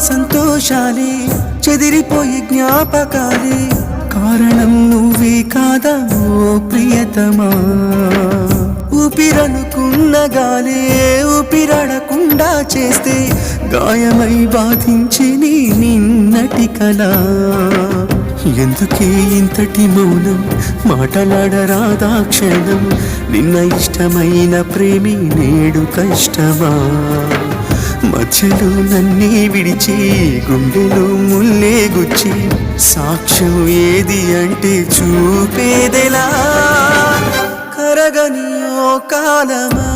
సంతోషాలే చెదిరిపోయే జ్ఞాపకాలే కారణం నువ్వే కాదా ఓ ప్రియతమా ఊపిరనుకున్న గాలే ఊపిరాడకుండా చేస్తే గాయమై బాధించి నిన్నటి కళ ఎందుకే ఇంతటి మౌనం మాటలాడరాదా క్షణం నిన్న ఇష్టమైన ప్రేమి నేడు కష్టమా మధ్యలో నన్నే విడిచి గుండెలో ముల్లే గుచ్చి సాక్ష్యం ఏది అంటే చూపేదెలా కరగని ఓ కాలమా